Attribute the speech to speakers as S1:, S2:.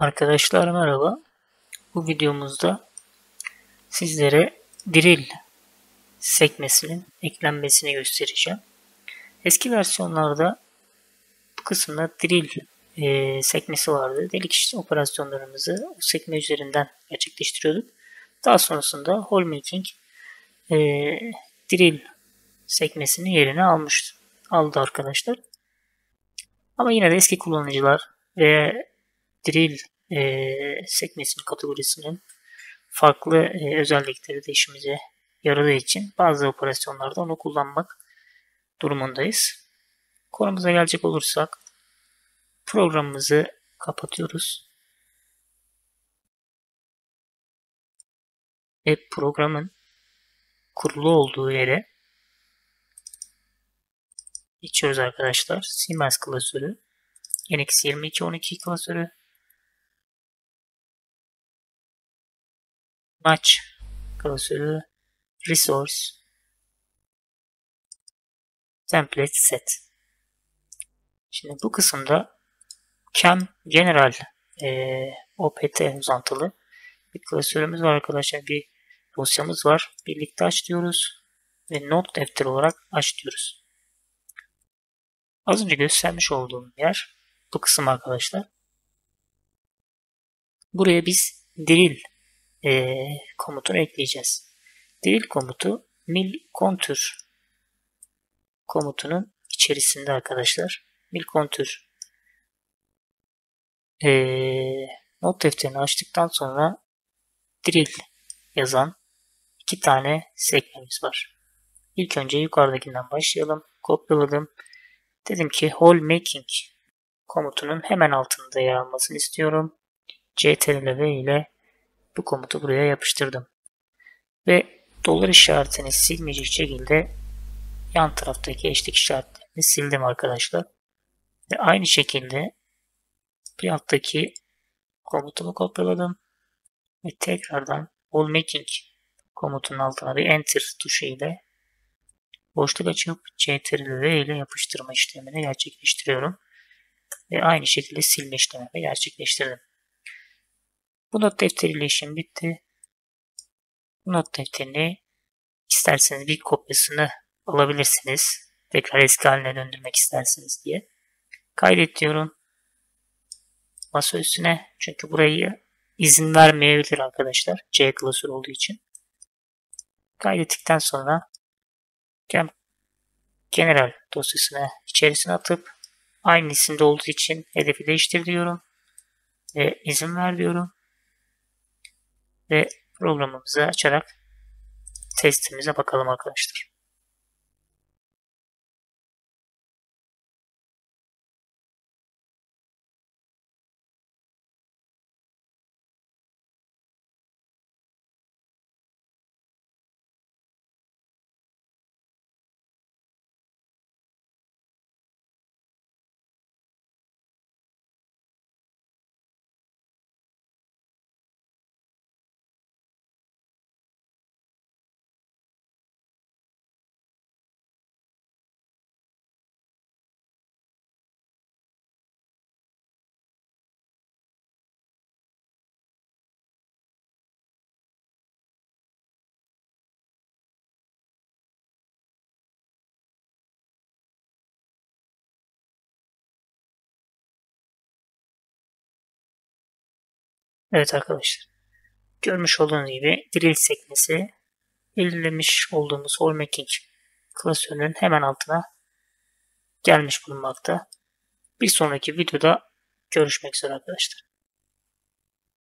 S1: Arkadaşlar merhaba. Bu videomuzda sizlere drill sekmesinin eklenmesini göstereceğim. Eski versiyonlarda bu kısımda drill sekmesi vardı. Delik operasyonlarımızı o sekme üzerinden gerçekleştiriyorduk. Daha sonrasında hole making drill sekmesinin yerini aldı arkadaşlar. Ama yine de eski kullanıcılar ve drill sekmesinin kategorisinin farklı özellikleri de işimize yaradığı için bazı operasyonlarda onu kullanmak durumundayız. Konumuza gelecek olursak programımızı kapatıyoruz. Ve programın kurulu olduğu yere geçiyoruz arkadaşlar. Siemens klasörü, NX 2212 klasörü, Match klasörü, Resource, Template Set. Şimdi bu kısımda CAM General OPT uzantılı bir klasörümüz var arkadaşlar. Bir dosyamız var. Birlikte aç diyoruz. Ve not defteri olarak aç diyoruz. Az önce göstermiş olduğum yer bu kısım arkadaşlar. Buraya biz drill komutunu ekleyeceğiz. Drill komutu mil kontür komutunun içerisinde arkadaşlar. Mil kontür not defterini açtıktan sonra drill yazan iki tane sekmemiz var. İlk önce yukarıdakinden başlayalım. Kopyaladım. Dedim ki hole making komutunun hemen altında yer almasını istiyorum. CTRL-V ile bu komutu buraya yapıştırdım. Ve dolar işaretini silmeyecek şekilde yan taraftaki eşlik işaretlerini sildim arkadaşlar. Ve aynı şekilde bir alttaki komutumu kopyaladım. Ve tekrardan hole making komutunun altına bir enter tuşu ile boşluk açıp CTRL-V ile yapıştırma işlemini gerçekleştiriyorum. Ve aynı şekilde silme işlemini gerçekleştirdim. Bu not defteriyle işim bitti. Bu not defterini isterseniz bir kopyasını alabilirsiniz. Tekrar eski haline döndürmek isterseniz diye. Kaydet diyorum. Masa üstüne. Çünkü burayı izin vermeyebilir arkadaşlar. C klasörü olduğu için. Kaydettikten sonra General dosyasını içerisine atıp aynı isimde olduğu için hedefi değiştir diyorum. Ve izin ver diyorum. Ve programımızı açarak testimize bakalım arkadaşlar. Evet arkadaşlar. Görmüş olduğunuz gibi drill sekmesi belirlemiş olduğumuz hole making klasörünün hemen altına gelmiş bulunmakta. Bir sonraki videoda görüşmek üzere arkadaşlar.